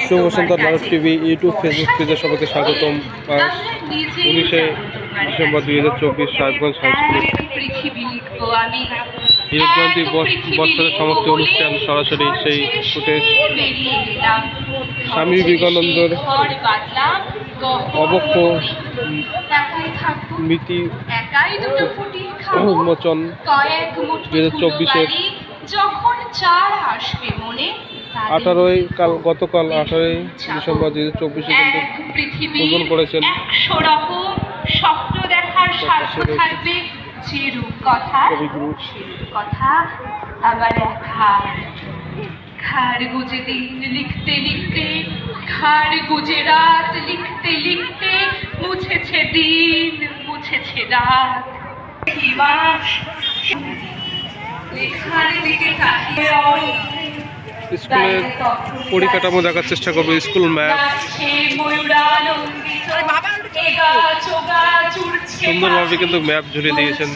শুভ সন্ধ্যা live TV YouTube Facebook পেজে সবাইকে স্বাগতম। আজ 19শে ডিসেম্বর 2024 সাহেবগঞ্জ হাই স্কুলে হীরক জয়ন্তী বর্ষের সমাপ্তি অনুষ্ঠান সরাসরি সেই ফুটেজ স্বামী বিবেকানন্দের অবক্ষ নীতি উন্মোচন 2024-এর গতকাল 18ই ডিসেম্বর 2024 কিন্তু উদ্বোধন করেছেন। স্বপ্ন দেখার স্বার্থ থাকবে চিরূপ কথা আবার খাড় গুজে দিন লিখতে লিখতে খাড় গুজে রাত লিখতে লিখতে মুছেছে দিন মুছেছে রাত লেখার দিকে স্কুলের পরিকাঠামো দেখার চেষ্টা করবো। স্কুল ম্যাপ সুন্দরভাবে কিন্তু ম্যাপ ঝুলিয়ে দিয়েছেন।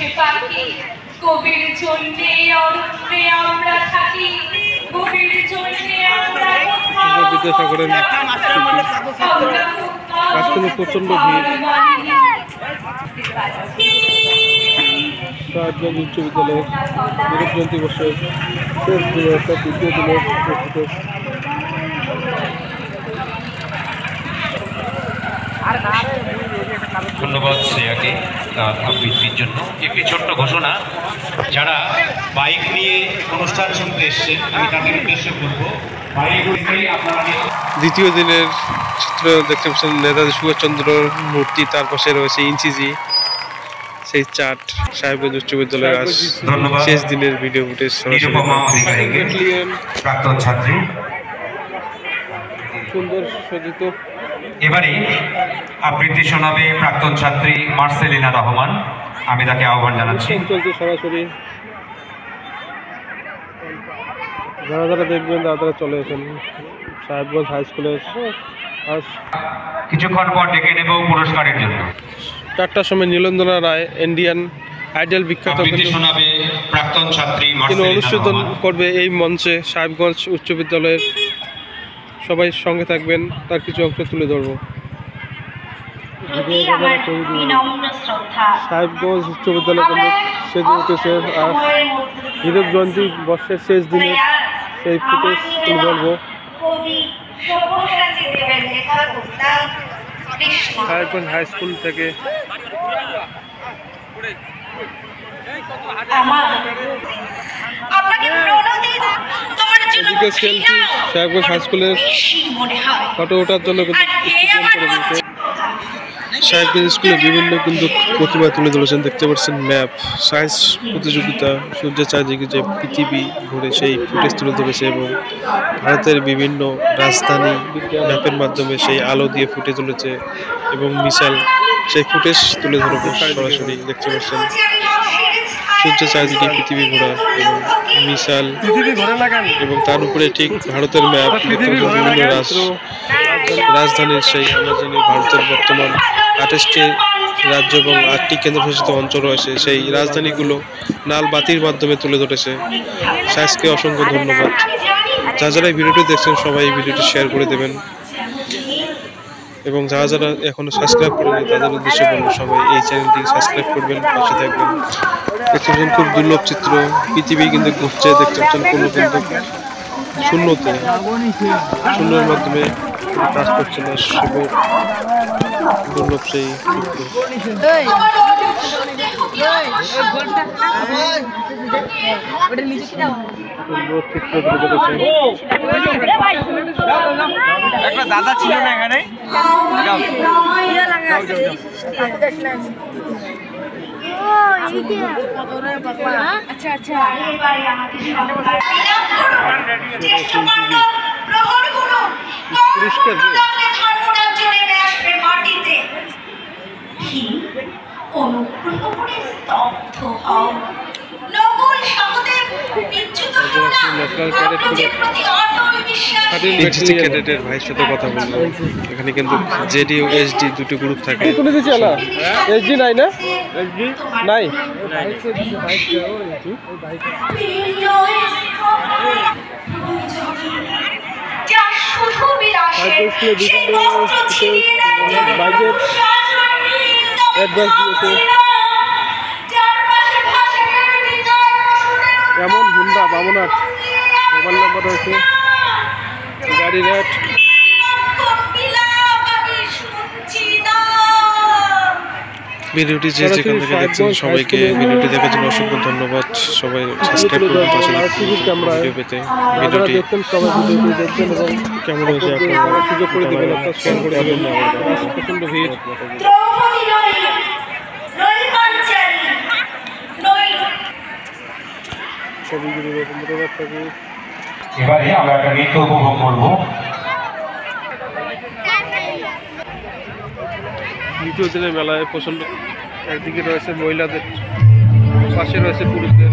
কবির জন্যে অরণ্যে আমরা থাকি, কবির জন্যে আমরা বিদ্যাসাগরের আজকে প্রচন্ড ভিড়। সাহেবগঞ্জ উচ্চ বিদ্যালয়ের হীরক জয়ন্তী বর্ষের শেষ দিনে অর্থাৎ দ্বিতীয় দিনের ফুটেজ। ধন্যবাদ শ্রেয়াকে তার আবৃত্তির জন্য। একটি ছোট্ট ঘোষণা, যারা বাইক নিয়ে অনুষ্ঠান শুনতে এসছেন আমি তাদের উদ্দেশ্যে বলবো, দ্বিতীয় দিনের চিত্র দেখতে পাচ্ছেন। নেতাজি সুভাষচন্দ্রর মূর্তি, তার পাশে রয়েছে ইঞ্চিজি সেই চার্ট। সাহেবগঞ্জ উচ্চ বিদ্যালয়ের আজ শেষ দিনের ভিডিও ফুটেজ। প্রাক্তন ছাত্রী সুন্দর সজ্জিত। এবারে আবৃত্তি শোনাবে প্রাক্তন ছাত্রী মার্সেলিনা রহমান। আমি তাকে আহ্বান জানাচ্ছি। চলছে সরাসরি, যারা যারা দেখবেন তারা চলে এসেছেন সাহেবগঞ্জ হাই স্কুলের। আজ কিছুক্ষণ পর ডেকে নেব পুরস্কারের জন্য। 4টার সময় নীলেন্দ্রনাথ রায় ইন্ডিয়ান আইডল বিখ্যাত শোনাবে প্রাক্তন ছাত্রী তিনি অনুশীলন করবে এই মঞ্চে। সাহেবগঞ্জ উচ্চ বিদ্যালয়ের সবাই সঙ্গে থাকবেন, তার কিছু অংশ তুলে ধরবো। সাহেবগঞ্জ উচ্চ বিদ্যালয় কিন্তু সেজে উঠেছে। আর হীরক জয়ন্তী বর্ষের শেষ দিনে সেই ফুটেজ তুলে ধরবো। সাহেবগঞ্জ হাই স্কুল থেকে এদিকে সেলফি সাহেবগঞ্জ হাই স্কুলের ফটো ওঠার জন্য কিন্তু সাহেবগঞ্জ স্কুলে বিভিন্ন কিন্তু প্রতিভা তুলে ধরেছেন। দেখতে পাচ্ছেন ম্যাপ, সায়েন্স প্রতিযোগিতা, সূর্যের চারদিকে যে পৃথিবী ঘুরে সেই ফুটেজ তুলে ধরেছে এবং ভারতের বিভিন্ন রাজধানী ম্যাপের মাধ্যমে সেই আলো দিয়ে ফুটে তুলেছে এবং মিসাইল সেই ফুটেজ তুলে ধরবে সরাসরি। দেখতে পাচ্ছেন সূর্যের চারদিকে পৃথিবী ঘোরা এবং মিসাইল এবং তার উপরে ঠিক ভারতের ম্যাপ। বিভিন্ন রাজধানীর সেই আমরা জানি ভারতের বর্তমান 28টি রাজ্য এবং 8টি কেন্দ্রশাসিত অঞ্চল রয়েছে, সেই রাজধানীগুলো লাল বাতির মাধ্যমে তুলে ধরেছে। সায়েন্সকে অসংখ্য ধন্যবাদ। যারা এই ভিডিওটি দেখছেন সবাই এই ভিডিওটি শেয়ার করে দেবেন এবং যারা যারা এখনো সাবস্ক্রাইব করেনি তাদের উদ্দেশ্যে বলবো সবাই এই চ্যানেলটিকে সাবস্ক্রাইব করবেন, পাশে থাকবেন। দেখতে পাচ্ছেন খুব দুর্লভ চিত্র, পৃথিবী কিন্তু ঘুরছে। দেখতে পাচ্ছেন কোনো কিন্তু শূন্যতে, শূন্যের মাধ্যমে কাজ করছে না। শুভ দুর্লভ সেই একটা দাদা ছিল না এখানে। আচ্ছা আচ্ছা ক্যাডেটের ভাইয়ের সাথে কথা বলবো। এখানে কিন্তু জেডি ও এসডি দুটো গ্রুপ থাকে। এসডি নাই না, নাই স্কুলে বিভিন্ন বাইকের অ্যাডভান্স দিয়েছে। এমন হুন্ডা বামনার মোবাইল নাম্বার রয়েছে, গাড়ির রেট। ভিডিওটি যে যেখান থেকে দেখছেন সবাইকে ভিডিওটি দেখার জন্য অসংখ্য ধন্যবাদ। সবাই সাবস্ক্রাইব করুন পাশে ভিডিও পেতে। ভিডিওটি কেমন হয়েছে আপনারা সুযোগ করে দেবেন, আপনার শেয়ার করে দেবেন। প্রচণ্ড ভিড়। ছবিগুলো এরকম ধন্যবাদ থাকি। এবারে আমরা একটা নৃত্য উপভোগ করবো। দ্বিতীয় দিনের মেলায় প্রচণ্ড, একদিকে রয়েছে মহিলাদের, পাশে রয়েছে পুরুষদের।